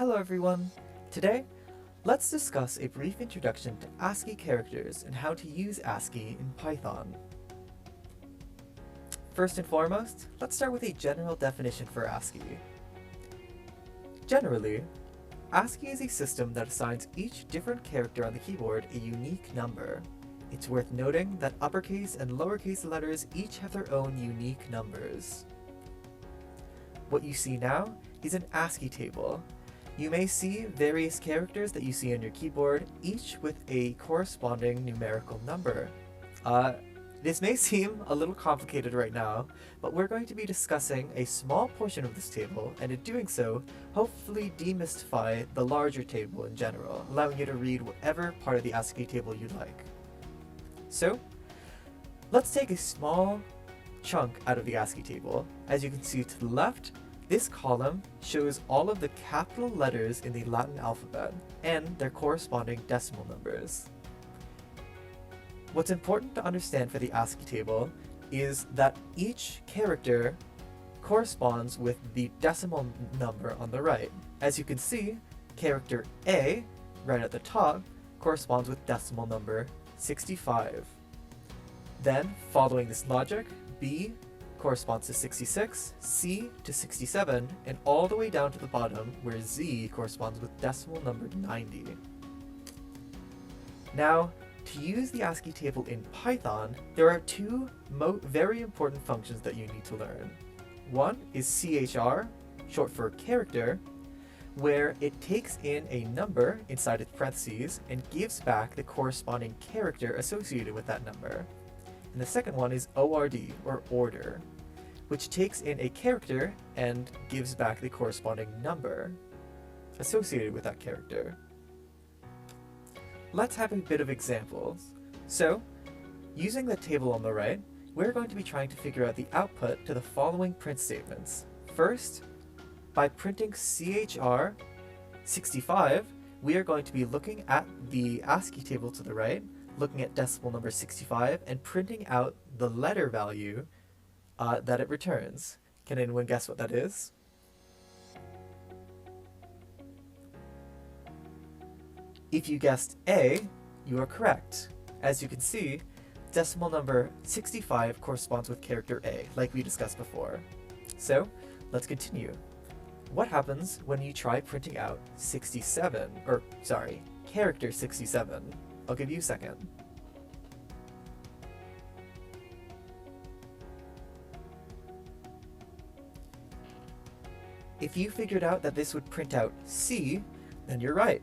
Hello everyone! Today, let's discuss a brief introduction to ASCII characters and how to use ASCII in Python. First and foremost, let's start with a general definition for ASCII. Generally, ASCII is a system that assigns each different character on the keyboard a unique number. It's worth noting that uppercase and lowercase letters each have their own unique numbers. What you see now is an ASCII table. You may see various characters that you see on your keyboard, each with a corresponding numerical number. This may seem a little complicated right now, but we're going to be discussing a small portion of this table, and in doing so, hopefully demystify the larger table in general, allowing you to read whatever part of the ASCII table you'd like. So, let's take a small chunk out of the ASCII table. As you can see to the left, this column shows all of the capital letters in the Latin alphabet and their corresponding decimal numbers. What's important to understand for the ASCII table is that each character corresponds with the decimal number on the right. As you can see, character A, right at the top, corresponds with decimal number 65. Then, following this logic, B corresponds to 66, C to 67, and all the way down to the bottom where Z corresponds with decimal number 90. Now, to use the ASCII table in Python, there are two very important functions that you need to learn. One is CHR, short for character, where it takes in a number inside its parentheses and gives back the corresponding character associated with that number. And the second one is ORD, or order, which takes in a character and gives back the corresponding number associated with that character. Let's have a bit of examples. So, using the table on the right, we're going to be trying to figure out the output to the following print statements. First, by printing CHR 65, we are going to be looking at the ASCII table to the right, looking at decimal number 65, and printing out the letter value that it returns. Can anyone guess what that is? If you guessed A, you are correct. As you can see, decimal number 65 corresponds with character A, like we discussed before. So, let's continue. What happens when you try printing out character 67? I'll give you a second. If you figured out that this would print out C, then you're right.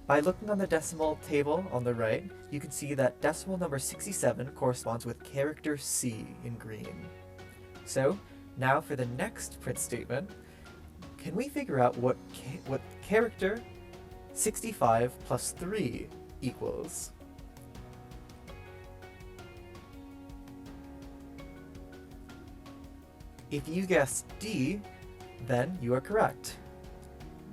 By looking on the decimal table on the right, you can see that decimal number 67 corresponds with character C in green. So, now for the next print statement, can we figure out what character 65 plus 3 equals? If you guessed D, then you are correct.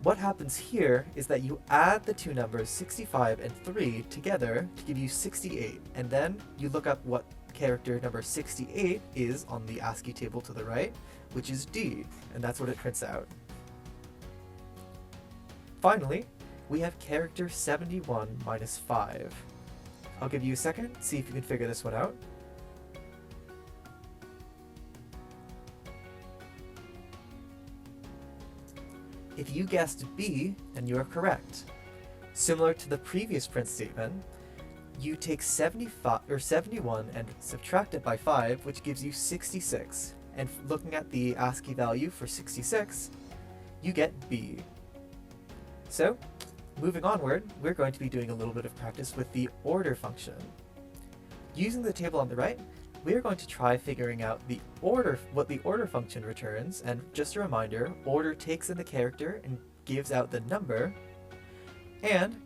What happens here is that you add the two numbers 65 and 3 together to give you 68, and then you look up what character number 68 is on the ASCII table to the right, which is D, and that's what it prints out. Finally, we have character 71 minus 5. I'll give you a second, see if you can figure this one out. If you guessed B, then you are correct. Similar to the previous print statement, you take 71 and subtract it by 5, which gives you 66. And looking at the ASCII value for 66, you get B. So, moving onward, we're going to be doing a little bit of practice with the order function. Using the table on the right, we are going to try figuring out what the order function returns, and just a reminder, order takes in the character and gives out the number, and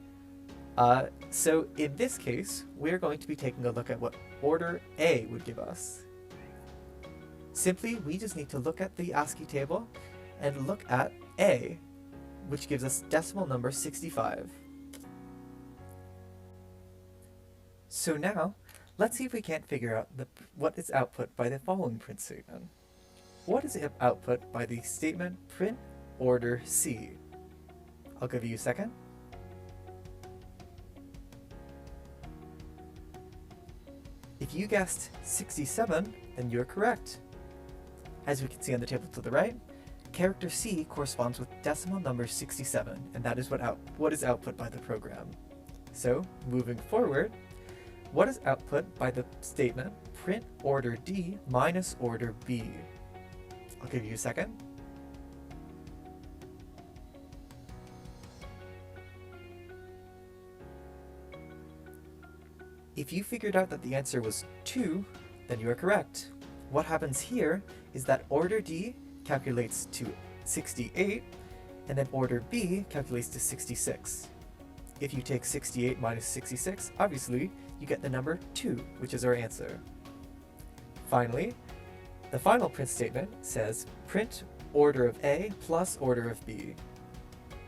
so in this case, we're going to be taking a look at what order A would give us. Simply, we just need to look at the ASCII table and look at A, which gives us decimal number 65. So now, let's see if we can't figure out what is output by the following print statement. What is output by the statement print order C? I'll give you a second. If you guessed 67, then you're correct. As we can see on the table to the right, character C corresponds with decimal number 67, and that is what is output by the program. So, moving forward, what is output by the statement print order D minus order B? I'll give you a second. If you figured out that the answer was 2, then you are correct. What happens here is that order D calculates to 68, and then order B calculates to 66. If you take 68 minus 66, obviously, you get the number 2, which is our answer. Finally, the final print statement says print order of A plus order of B.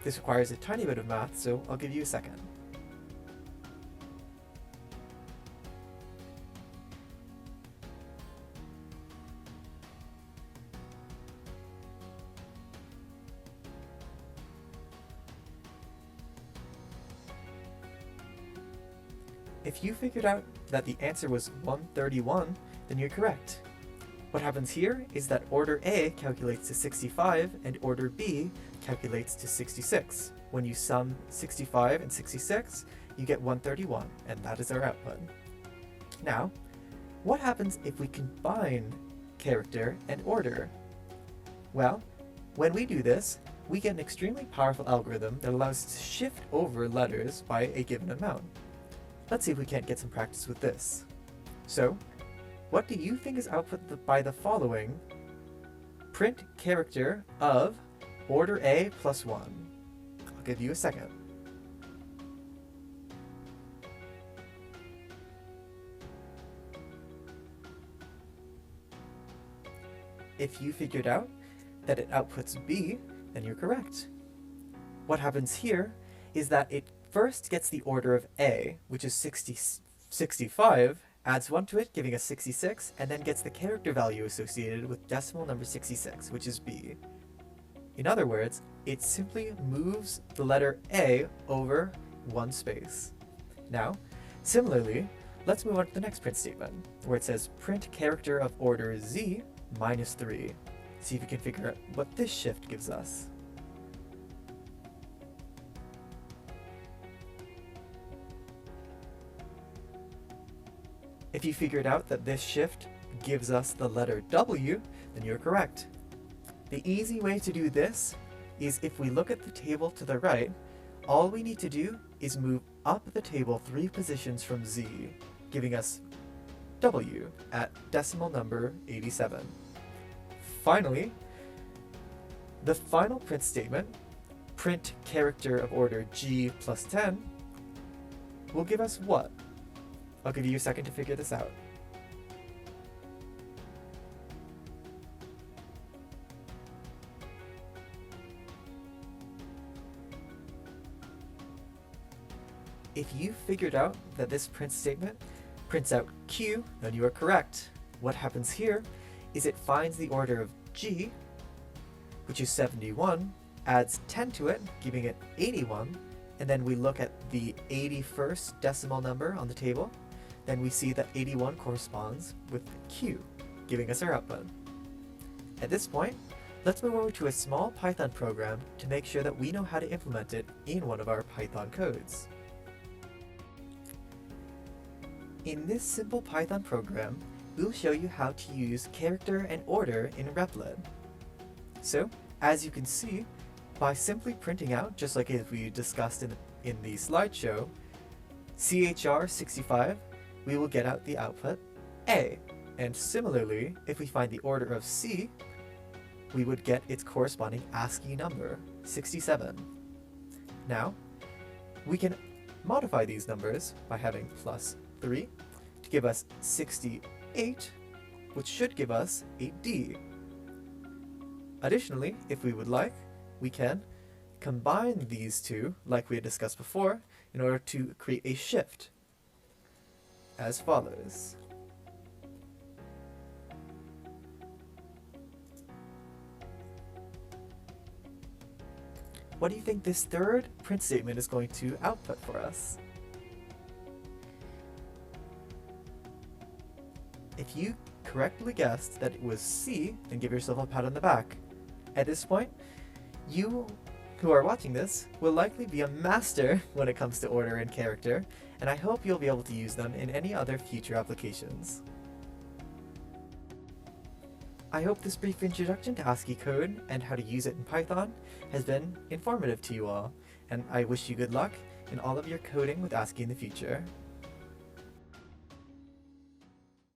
This requires a tiny bit of math, so I'll give you a second. If you figured out that the answer was 131, then you're correct. What happens here is that order A calculates to 65 and order B calculates to 66. When you sum 65 and 66, you get 131, and that is our output. Now, what happens if we combine character and order? Well, when we do this, we get an extremely powerful algorithm that allows us to shift over letters by a given amount. Let's see if we can't get some practice with this. So, what do you think is output by the following print character of order A plus 1? I'll give you a second. If you figured out that it outputs B, then you're correct. What happens here is that it first gets the order of A, which is 65, adds 1 to it, giving us 66, and then gets the character value associated with decimal number 66, which is B. In other words, it simply moves the letter A over one space. Now, similarly, let's move on to the next print statement, where it says print character of order Z minus 3. See if you can figure out what this shift gives us. If you figured out that this shift gives us the letter W, then you're correct. The easy way to do this is if we look at the table to the right, all we need to do is move up the table 3 positions from Z, giving us W at decimal number 87. Finally, the final print statement, print character of order G plus 10, will give us what? I'll give you a second to figure this out. If you figured out that this print statement prints out Q, then you are correct. What happens here is it finds the order of G, which is 71, adds 10 to it, giving it 81, and then we look at the 81st decimal number on the table, then we see that 81 corresponds with Q, giving us our output. At this point, let's move over to a small Python program to make sure that we know how to implement it in one of our Python codes. In this simple Python program, we'll show you how to use character and order in repl.it. So, as you can see, by simply printing out, just like as we discussed in the slideshow, CHR65, we will get out the output A. And similarly, if we find the order of C, we would get its corresponding ASCII number, 67. Now, we can modify these numbers by having plus 3 to give us 68, which should give us a D. Additionally, if we would like, we can combine these two, like we had discussed before, in order to create a shift, as follows. what do you think this third print statement is going to output for us? If you correctly guessed that it was C, then give yourself a pat on the back. At this point, you who are watching this will likely be a master when it comes to order and character, and I hope you'll be able to use them in any other future applications. I hope this brief introduction to ASCII code and how to use it in Python has been informative to you all, and I wish you good luck in all of your coding with ASCII in the future.